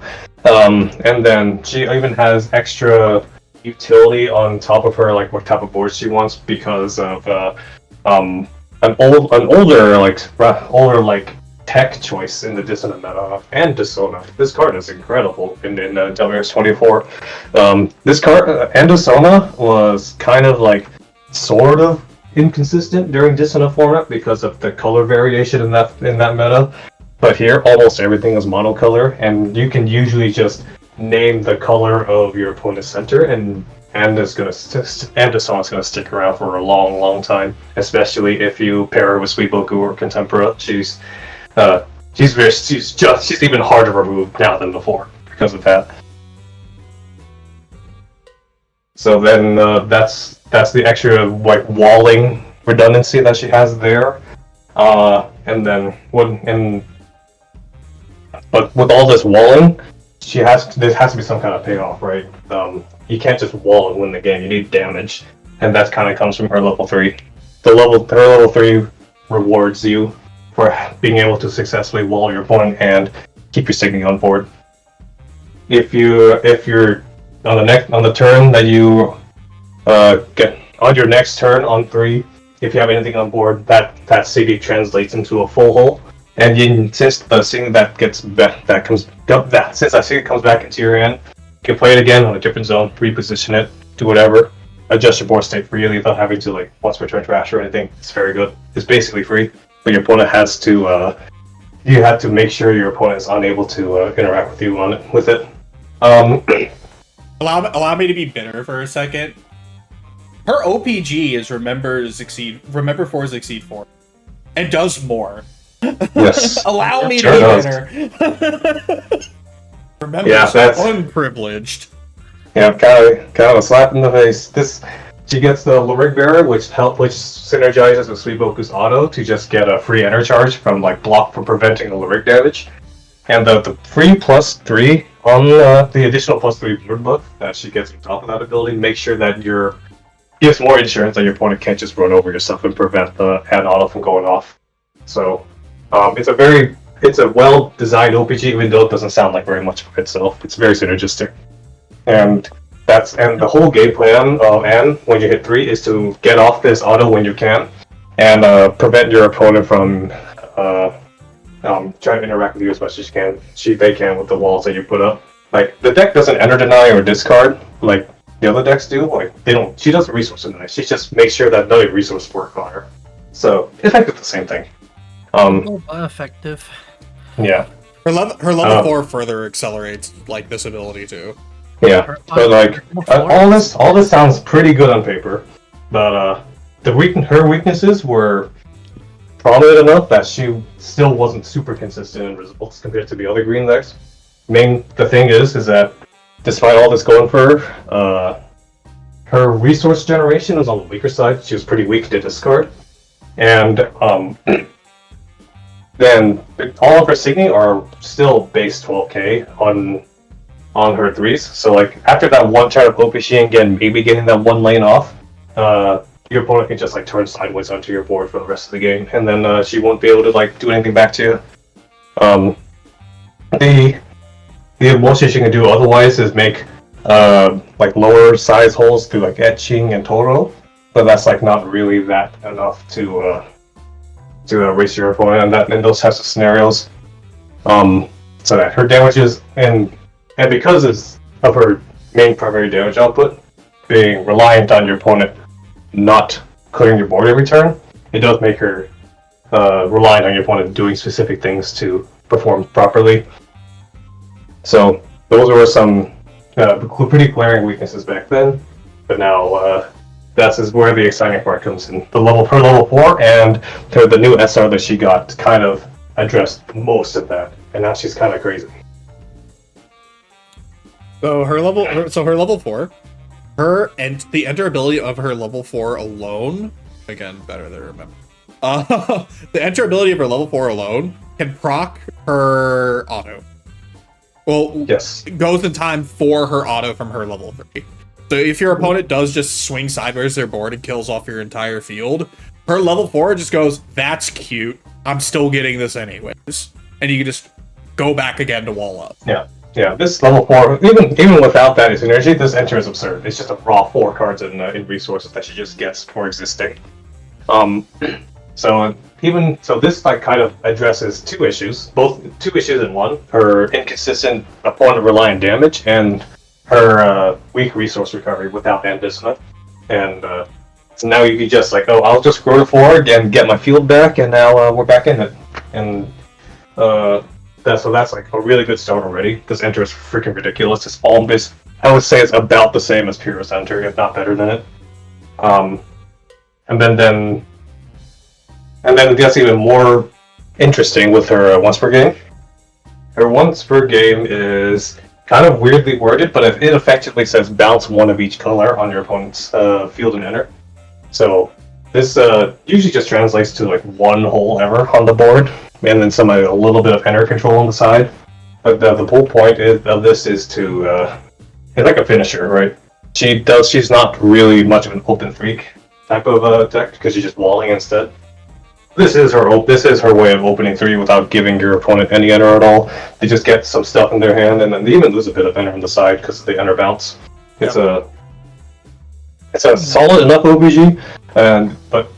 And then she even has extra utility on top of her, like what type of board she wants, because of an older tech choice in the Dissonant meta and Dissona. This card is incredible in WX24. This card and Dissona was kind of like sort of inconsistent during Dissonant format because of the color variation in that meta. But here, almost everything is monocolor, and you can usually just name the color of your opponent's center, and Dissona is gonna stick around for a long, long time. Especially if you pair her with Sweet Boku or Contempora. She's even harder to remove now than before because of that. So then that's the extra like walling redundancy that she has there, but with all this walling, there has to be some kind of payoff, right? You can't just wall and win the game. You need damage, and that kind of comes from her level 3. Her level 3 rewards you for being able to successfully wall your opponent and keep your Signy on board. If you're on the turn that you get on your next turn on 3, if you have anything on board, that CD translates into a full hull, And since the thing that gets back, since that thing comes back into your hand, you can play it again on a different zone, reposition it, do whatever, adjust your board state freely without having to like once return trash or anything. It's very good. It's basically free, but your opponent has to. You have to make sure your opponent is unable to interact with you on it with it. Allow me to be bitter for a second. Her OPG is remember 4 exceed 4, and does more. Yes. Allow me Sure to be bitter. Remember, that's unprivileged. Yeah, kind of a slap in the face. She gets the Lyric Bearer, which synergizes with Suiboku's auto to just get a free enter charge from like block from preventing the Lyric damage, and the free +3 on the additional +3 board buff that she gets on top of that ability makes sure that gives more insurance that your opponent can't just run over yourself and prevent the add auto from going off. So it's a well designed OPG, even though it doesn't sound like very much for itself. It's very synergistic, and the whole game plan and when you hit 3 is to get off this auto when you can, and prevent your opponent from trying to interact with you as much as they can with the walls that you put up. Like the deck doesn't enter deny or discard like the other decks do. Like they don't. She doesn't resource deny. She just makes sure that no resource work on her. So effective the same thing. Effective. Yeah. Her level 4 further accelerates like this ability too. Yeah, but like all this sounds pretty good on paper, but her weaknesses were prominent enough that she still wasn't super consistent in results compared to the other green decks. The thing is that despite all this going for her, her resource generation was on the weaker side. She was pretty weak to discard, and then all of her Signy are still base 12k on her 3s. So like after that one turn of OPC and again maybe getting that one lane off, your opponent can just like turn sideways onto your board for the rest of the game, and then she won't be able to like do anything back to you. The most she can do otherwise is make like lower size holes through like etching and Toro, but that's like not really that enough to race your opponent in those types of scenarios. So that her damages and because of her main primary damage output being reliant on your opponent not clearing your board every turn, it does make her reliant on your opponent doing specific things to perform properly. So those were some pretty glaring weaknesses back then, but now that's where the exciting part comes in. Her level 4 and the new SR that she got kind of addressed most of that, and now she's kind of crazy. So her level 4, and the enter ability of her level 4 alone, again, better than remember. The enter ability of her level 4 alone can proc her auto. Well, yes, it goes in time for her auto from her level 3. So if your opponent does just swing sideways their board and kills off your entire field, her level 4 just goes, that's cute, I'm still getting this anyways. And you can just go back again to wall up. Yeah, this level 4, even without that synergy, this enter is absurd. It's just a raw 4 cards in resources that she just gets for existing. So this like kind of addresses two issues in one: her inconsistent opponent reliant damage and her weak resource recovery without end dissonant. And so now you can just like, I'll just grow to 4 and get my field back, and now we're back in it. And that's like a really good start already. This enter is freaking ridiculous. It's almost, I would say it's about the same as Pyrrhus enter, if not better than it. And then it gets even more interesting with her once per game. Her once per game is kind of weirdly worded, but it effectively says bounce 1 of each color on your opponent's field and enter. So this usually just translates to like 1 hole ever on the board, and then a little bit of enter control on the side. But the whole point of this is to it's like a finisher, right? She's not really much of an open freak type of deck because she's just walling instead. This is her way of opening 3 without giving your opponent any enter at all. They just get some stuff in their hand, and then they even lose a bit of enter on the side because of the enter bounce. It's a solid enough OBG, but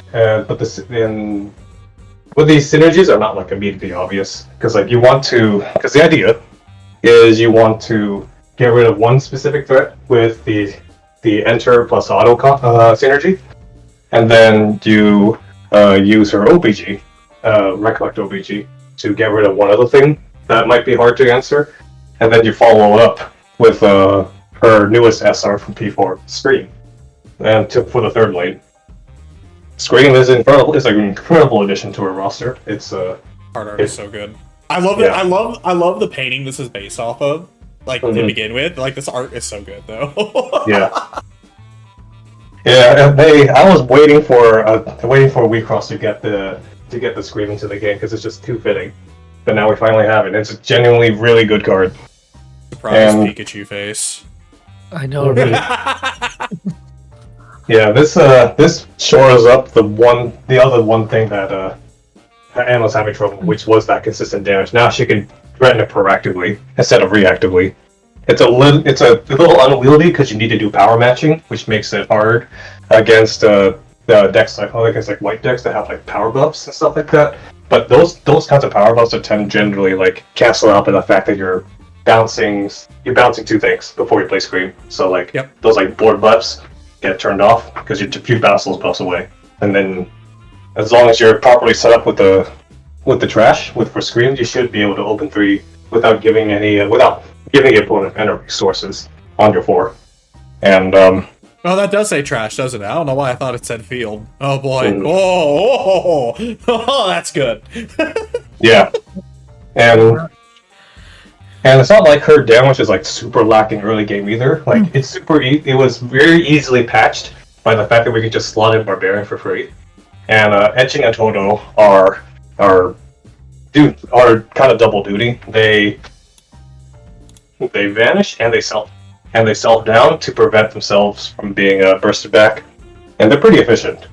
But these synergies are not like immediately obvious because like because the idea is you want to get rid of one specific threat with the enter plus auto synergy, and then you use her OBG, recollect OBG, to get rid of one other thing that might be hard to answer, and then you follow up with her newest SR from P4, Scream, and for the third lane. Scream is incredible. It's an incredible addition to her roster. It's Hard art is so good. I love it. I love the painting this is based off of. Like to begin with, like this art is so good though. Yeah. I was waiting for WiXoss to get the Scream into the game because it's just too fitting. But now we finally have it. It's a genuinely really good card. Surprise Pikachu face. I know, right? Yeah, this shores up the other one thing that Anne was having trouble, which was that consistent damage. Now she can threaten it proactively instead of reactively. It's a little unwieldy because you need to do power matching, which makes it hard against the decks like white decks that have like power buffs and stuff like that. But those kinds of power buffs tend generally like cancel out by the fact that you're bouncing two things before you play Scream. So like those like board buffs get turned off because you bounce those buffs away, and then as long as you're properly set up with the trash for Scream, you should be able to open 3 without giving the opponent any resources on your 4. And well, that does say trash, doesn't it? I don't know why I thought it said field. Oh boy. Oh, that's good. Yeah. And it's not like her damage is like super lacking early game either. Like it's it was very easily patched by the fact that we could just slot in Barbarian for free. And Etching and Toto are kind of double duty. They vanish and they self down to prevent themselves from being bursted back, and they're pretty efficient.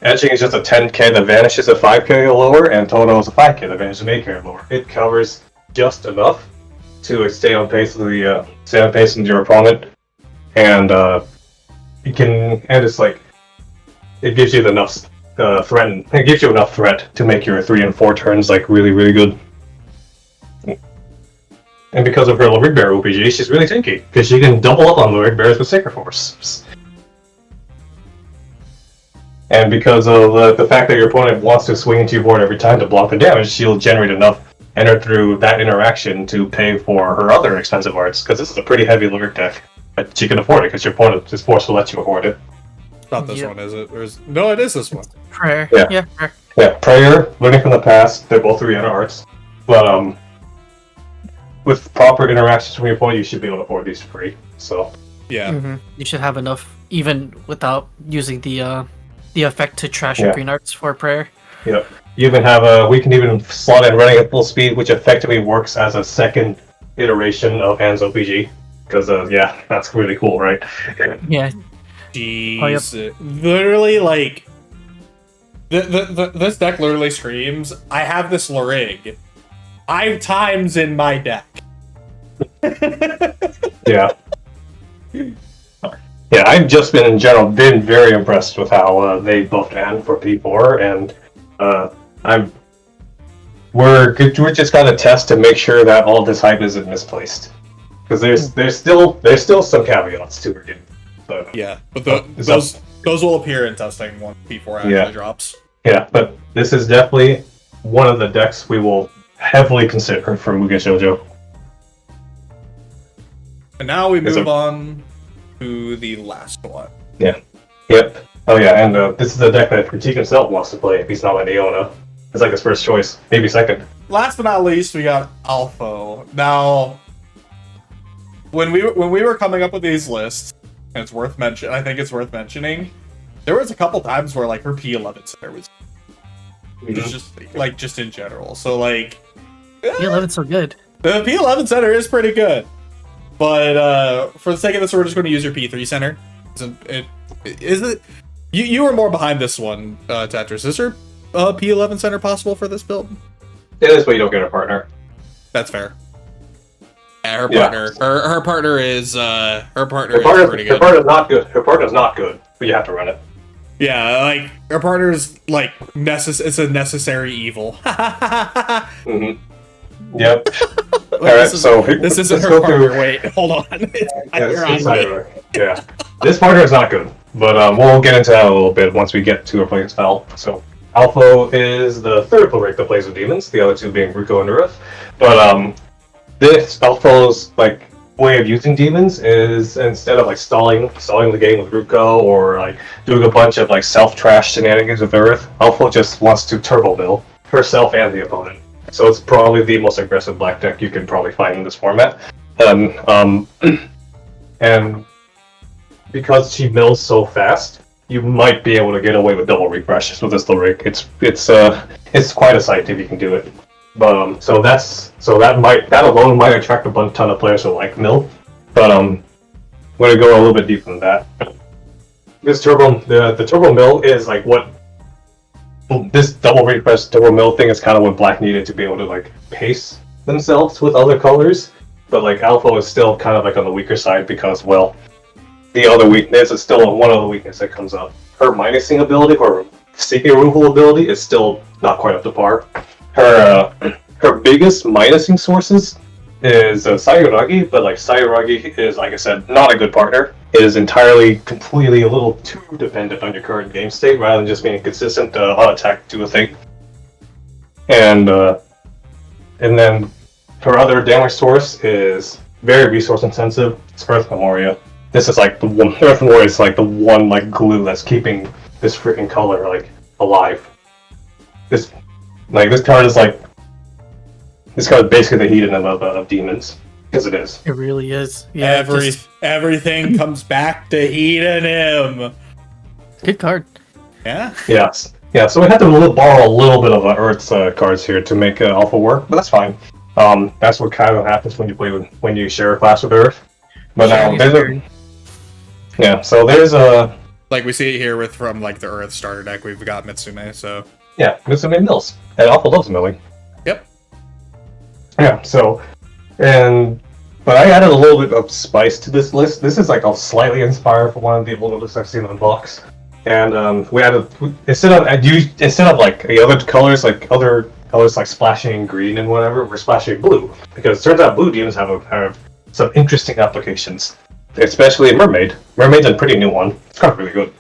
Etching is just a 10k that vanishes at 5k or lower, and Toto is a 5k that vanishes at 8k or lower. It covers just enough to stay on pace with your opponent, and it's like it gives you enough threat. It gives you enough threat to make your 3 and 4 turns like really, really good. And because of her Lyric Bear OPG, she's really tanky because she can double up on Lyric Bears with Sacred Force. And because of the fact that your opponent wants to swing into your board every time to block the damage, she'll generate enough enter through that interaction to pay for her other expensive arts, because this is a pretty heavy Lyric deck. But she can afford it because your opponent is forced to let you afford it. Not this one, is it? No, it is this one. Prayer. Yeah. Prayer. Yeah, Prayer, Learning from the Past, they're both 3 enter arts. But with proper interactions from your opponent, you should be able to afford these for free. So yeah, You should have enough, even without using the effect to trash your green arts for prayer. Yep. You even have we can even slot in running at full speed, which effectively works as a second iteration of Anne's OPG. Because that's really cool, right? Yeah. Jeez, literally like this deck literally screams, I have this Lurig 5 times in my deck. Yeah. Yeah, I've just been in general very impressed with how they buffed Anne for P4, and we're just gonna test to make sure that all this hype isn't misplaced, because there's still some caveats to her game. So, yeah, but those will appear in testing once P4 actually drops. Yeah, but this is definitely one of the decks we will heavily consider for Mugen Shoujo. And now we move on to the last one. Yeah. Yep. Oh yeah, and this is the deck that Critique himself wants to play if he's not on Iona. It's like his first choice, maybe second. Last but not least, we got Alfou. Now, when we were coming up with these lists, and it's worth mentioning, I think it's worth mentioning, there was a couple times where like her P11 center was just in general. So like, P11's so good. The P11 center is pretty good. But for the sake of this, we're just going to use your P3 center. Is it? You were more behind this one, Tetris. Is her P11 center possible for this build? It is, but you don't get a partner. That's fair. Yeah, her partner. Her partner is pretty good. Her partner's not good. Her partner's not good, but you have to run it. Yeah, like our partner's like it's a necessary evil. Mm-hmm. Yep. Wait, Alright, so this isn't let's her go partner. through. Wait, hold on. It's Chiyuri. Yeah. This partner is not good, but we'll get into that a little bit once we get to our playing style. So, Alfou is the third player that plays with demons, the other two being Ruko and Urith. But this Alfou's like way of using demons is instead of like stalling the game with Ruko or like doing a bunch of like self-trash shenanigans with Urith, Alfou just wants to turbo mill herself and the opponent. So it's probably the most aggressive black deck you can probably find in this format. And because she mills so fast, you might be able to get away with double refreshes with this Lyric. It's quite a sight if you can do it. But that alone might attract a ton of players who like mill. But I'm going to go a little bit deeper than that. This the turbo mill is like what this double refresh turbo mill thing is kind of what Black needed to be able to like pace themselves with other colors. But like Alfou is still kind of like on the weaker side because the other weakness is still one of the weaknesses that comes up. Her minusing ability or seeking removal ability is still not quite up to par. Her biggest minusing sources is Sayuragi, but like Sayuragi is, like I said, not a good partner. It is completely a little too dependent on your current game state rather than just being a consistent on attack do a thing. And then her other damage source is very resource intensive. It's Earth Memoria. This is like the one. Earth Memoria is like the one like glue that's keeping this freaking color like alive. This card is like. This card is basically the heathen of demons, because it is. It really is. Yeah. Everything comes back to hedonism. Good card. Yeah. Yes. Yeah. So we had to borrow a little bit of Earth's cards here to make Alpha work, but that's fine. That's what kind of happens when you share a class with Earth. But so there's a like we see it here from like the Earth starter deck. We've got Mitsume. So yeah, Mitsume mills, and Alpha loves milling. Yep. Yeah, but I added a little bit of spice to this list. This is like slightly inspired from one of the older lists I've seen on the box. And we added instead of like the other colors like splashing green and whatever, we're splashing blue. Because it turns out blue demons have some interesting applications. Especially Mermaid. Mermaid's a pretty new one. It's kind of really good.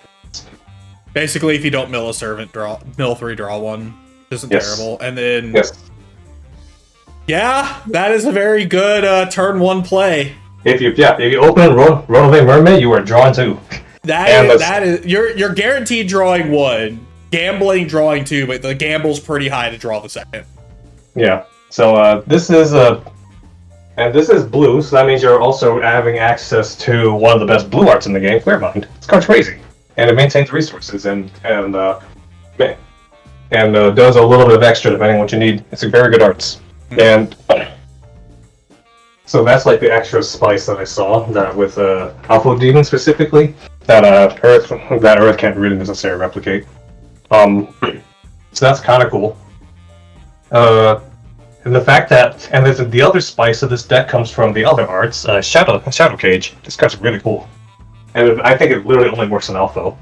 Basically if you don't mill a servant, mill 3, draw 1. Isn't terrible. And then yeah, that is a very good turn 1 play. If you open and run away Mermaid, you are drawn 2. That is you're guaranteed drawing 1, gambling drawing 2, but the gamble's pretty high to draw the second. Yeah. So this is blue, so that means you're also having access to one of the best blue arts in the game, Clearmind. This card's crazy, and it maintains resources and does a little bit of extra depending on what you need. It's a very good arts. And so that's like the extra spice that I saw that with Alpha Demon specifically that Earth can't really necessarily replicate. So that's kind of cool. And the fact that the other spice of this deck comes from the other arts, Shadow Cage. This card's really cool, and I think it literally only works in Alpha.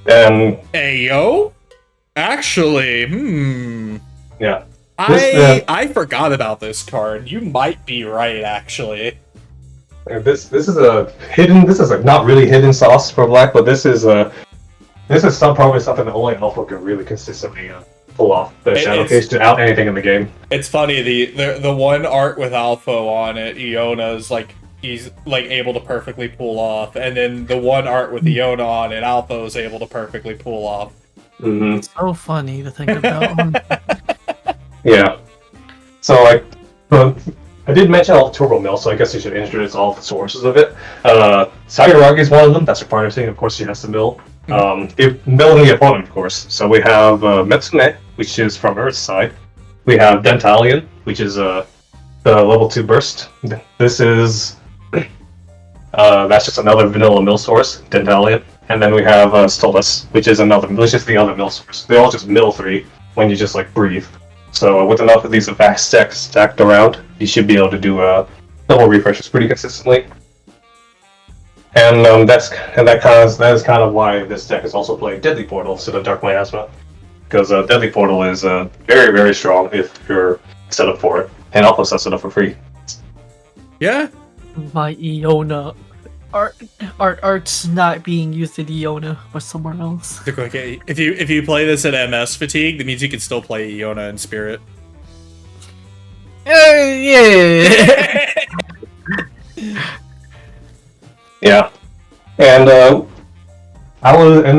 And Ayo. Actually, yeah. I forgot about this card. You might be right, actually. This is like not really hidden sauce for Black, but this is probably something that only Alpha can really consistently pull off. The Shadow Cage to out anything in the game. It's funny, the one art with Alpha on it, Iona's like he's like able to perfectly pull off, and then the one art with Iona on it, Alpha is able to perfectly pull off. Mm-hmm. It's so funny to think about. Yeah. So I did mention all the turbo mill, so I guess you should introduce all the sources of it. Sayuragi is one of them. That's a partner thing. Of course, she has to mill. Milling the opponent, of course. So we have Mitsume, which is from Earth's side. We have Dentalion, which is the level 2 burst. This is that's just another vanilla mill source, Dentalion. And then we have Stolas, which is the other mill source. They all just mill 3 when you just like breathe. So with enough of these effects stacked around, you should be able to do double refreshes pretty consistently. And that is kind of why this deck is also playing Deadly Portal instead of Dark Miasma, because Deadly Portal is very, very strong if you're set up for it, and Alpha sets it up for free. Yeah. My Iona. Art's not being used in Iona or somewhere else. Okay, if you play this at MS2024, that means you can still play Iona in Spirit. Yeah. Yeah, and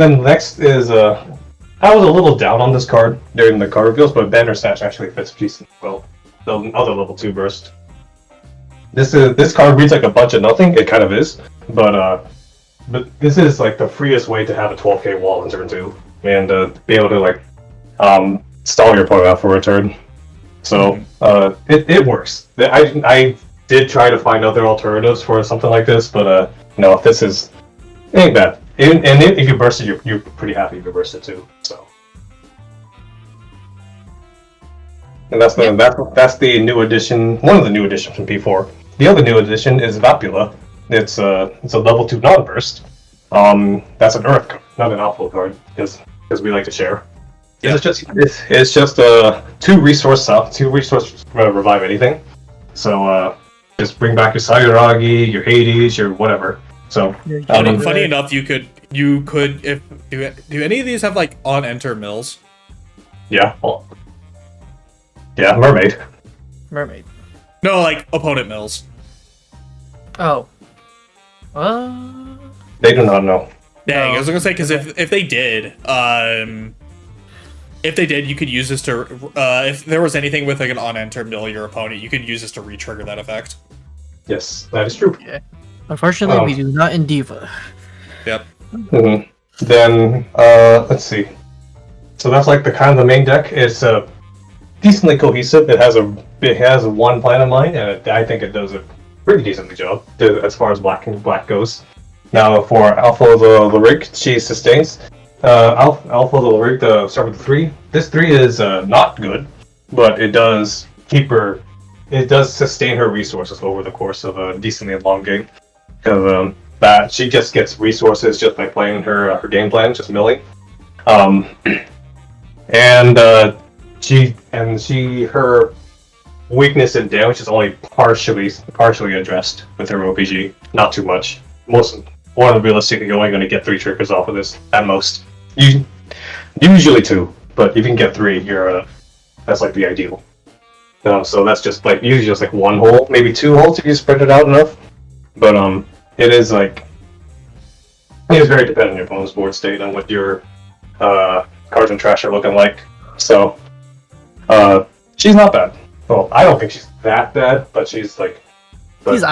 then next is I was a little down on this card during the card reveals, but Bandersnatch actually fits decent well. The other level 2 burst. This card reads like a bunch of nothing. It kind of is, but this is like the freest way to have a 12k wall in turn 2 and be able to like stall your opponent out for a turn. So it works. I did try to find other alternatives for something like this, but no, this ain't bad. And if you burst it, you're pretty happy if you burst it too. So, and that's the new addition. One of the new additions from P4. The other new addition is Vapula. It's a level 2 non-burst. That's an Earth card, not an Alfou card, because we like to share. Yeah. It's just 2 resource revive anything. So just bring back your Sayuragi, your Hades, your whatever. So funny enough, you could if do any of these have like on enter mills? Yeah. Well, yeah, mermaid. No, like opponent mills. Oh. They do not know. Dang, No. I was gonna say because if they did, you could use this to if there was anything with like an on enter mill your opponent, you could use this to re-trigger that effect. Yes, that is true. Yeah. Unfortunately, we do not in Diva. Yep. Mm-hmm. Then let's see. So that's like the main deck. It's decently cohesive. It has one plan in mind, and I think it does a pretty decent job as far as black goes. Now for Alpha the Rig, she sustains. Alpha the Rig, the start with the 3. This 3 is not good, but it does sustain her resources over the course of a decently long game. Because that she just gets resources just by playing her game plan, just milling. Her weakness and damage is only partially addressed with her OPG. Not too much. Realistically, you're only going to get 3 triggers off of this at most. Usually 2, but if you can get 3, that's like the ideal. So that's just like usually just like 1 hole, maybe 2 holes if you spread it out enough. But it is very dependent on your opponent's board state and what your cards and trash are looking like. So she's not bad. Well, I don't think she's that bad, but she's like. She's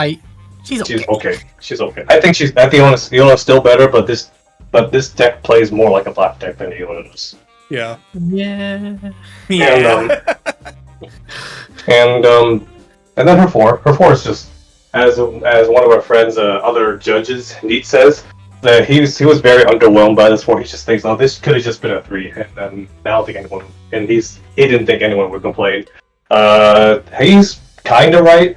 okay. She's okay. I think Iona's still better, but this deck plays more like a black deck than Iona does. Yeah. Yeah. And then her 4. Her 4 is just as one of our friends, other judges, Neat says that he was very underwhelmed by this 4. He just thinks, oh, this could have just been a 3, and then I don't think anyone. And he didn't think anyone would complain. He's kind of right.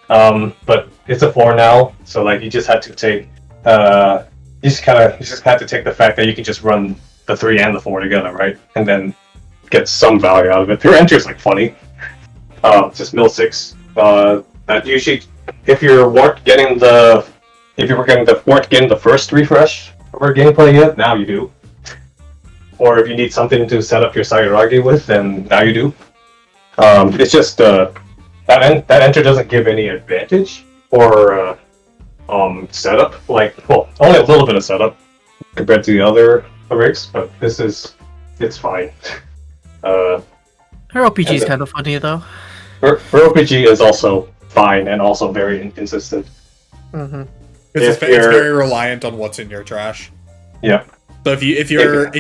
But it's a 4 now, so like you just had to take you just had to take the fact that you can just run the 3 and the 4 together, right? And then get some value out of it. Your entry is like funny. Just mill 6. That usually if you weren't getting the first refresh of our gameplay yet, now you do. Or if you need something to set up your Sayuragi with, then now you do. It's just that enter doesn't give any advantage or setup. Only a little bit of setup compared to the other rigs, but it's fine. Her OPG is kind of funny though. Her OPG is also fine and also very inconsistent. Mm-hmm. It's very reliant on what's in your trash. Yeah. So if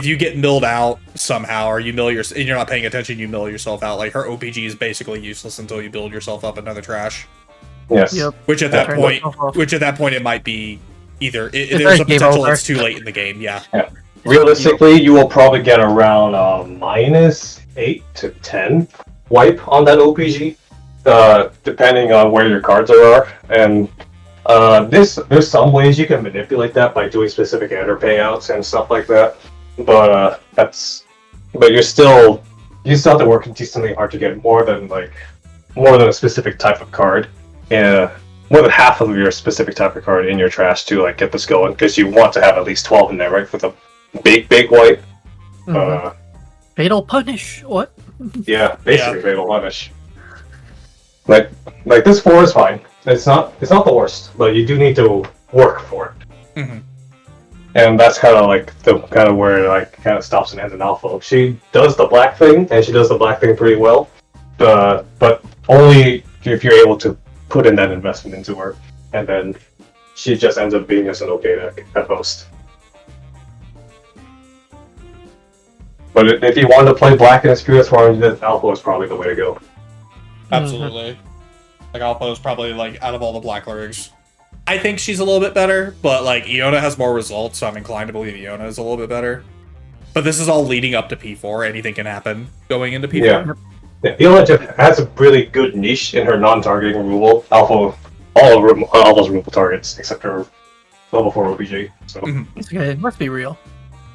you get milled out somehow, or and you're not paying attention, you mill yourself out. Like her OPG is basically useless until you build yourself up another trash. Yes. Yep. Which at that point it might be either there's a potential it's too late in the game. Yeah. Realistically, you will probably get around -8 to 10 wipe on that OPG, depending on where your cards are. And There's some ways you can manipulate that by doing specific enter payouts and stuff like that, but you still have to work decently hard to get more than a specific type of card, more than half of your specific type of card in your trash to like get this going, because you want to have at least 12 in there, right? For the big white. Fatal Punish. What? Yeah, basically Fatal Punish. Like this 4 is fine. It's not the worst, but you do need to work for it. Mm-hmm. And that's kind of where it kind of stops and ends in Alpha. She does the black thing, and she does the black thing pretty well, but only if you're able to put in that investment into her, and then she just ends up being just an okay deck at most. But if you want to play black in a Spirits Farm, then Alpha is probably the way to go. Absolutely. Like, Alpha is probably, like, out of all the black lyrics, I think she's a little bit better, but, like, Iona has more results, so I'm inclined to believe Iona is a little bit better. But this is all leading up to P4. Anything can happen going into P4. Yeah, Iona just has a really good niche in her non-targeting removal. Alpha, all those removal targets, except for level 4 OBG. So. It's okay, let's be real.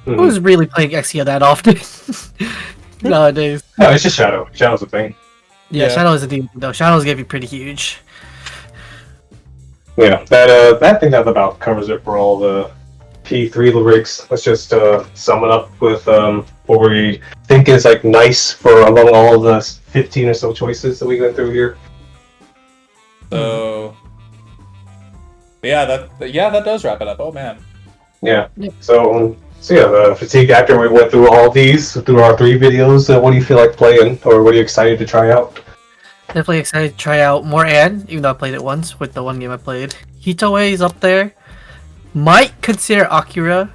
Who's really playing Exia that often nowadays? No, it's just Shadow. Shadow's the thing. Yeah, Shadow is a thing, though. Shadow's gonna be pretty huge. Yeah, that thing that about covers it for all the P3 lyrics. Let's just sum it up with what we think is like nice for among all the 15 or so choices that we went through here. So that does wrap it up. Oh man. Yeah. So the Fatigue, after we went through all these, through our 3 videos, what do you feel like playing, or what are you excited to try out? Definitely excited to try out more Anne, even though I played it once with the one game I played. Hitoe is up there. Might consider Akira.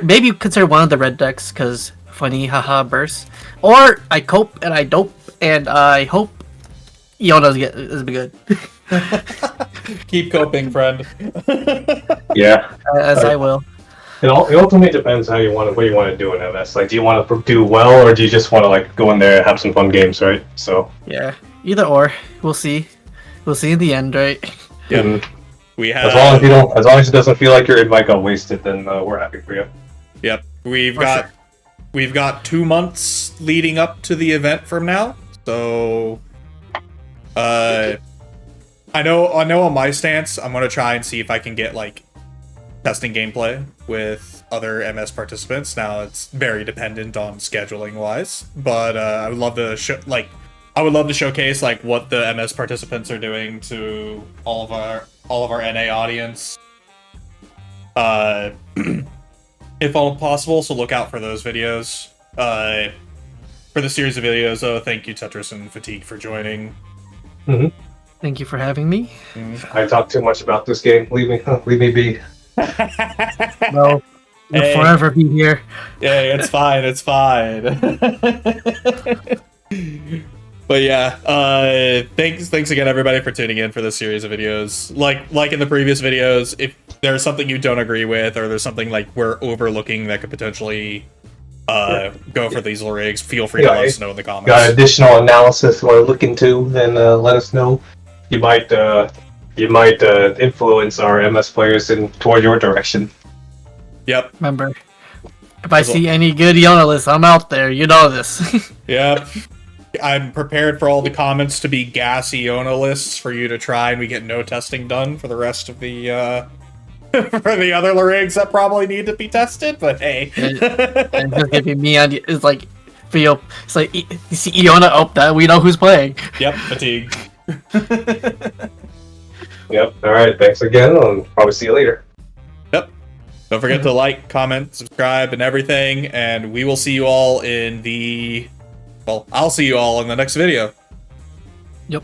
Maybe consider one of the red decks, because funny, haha, burst. Or I cope and I dope, and I hope Iona's is good. Keep coping, friend. Yeah. As I will. It ultimately depends what you want to do in MS. Like, do you want to do well, or do you just want to like go in there and have some fun games, right? So yeah, either or. We'll see. We'll see in the end, right? Yeah. We have as long as it doesn't feel like your invite got wasted, then we're happy for you. Yep. We've got 2 months leading up to the event from now, so I know on my stance, I'm gonna try and see if I can get like testing gameplay with other MS participants. Now it's very dependent on scheduling wise, but I would love to showcase like what the MS participants are doing to all of our NA audience, if all possible. So look out for those videos. For the series of videos, though, thank you Tetris and Fatigue for joining. Thank you for having me. I talked too much about this game. Leave me be. No, you'll forever be here. Yeah, it's fine. It's fine. But yeah, thanks again, everybody, for tuning in for this series of videos. Like in the previous videos, if there's something you don't agree with, or there's something like we're overlooking that could potentially go for these rigs, feel free to let us know in the comments. Got additional analysis you want to look into, then let us know. You might influence our MS players toward your direction. Yep. Remember, if I see any good Iona lists, I'm out there. You know this. Yep. I'm prepared for all the comments to be gas Iona lists for you to try, and we get no testing done for the rest of the for the other rigs that probably need to be tested. But hey, and just gonna be me on. It's like feel. It's like you see Iona. Oh, that we know who's playing. Yep. Fatigue. Yep. All right. Thanks again. I'll probably see you later. Yep. Don't forget to like, comment, subscribe, and everything. And we will see you all in the... Well, I'll see you all in the next video. Yep.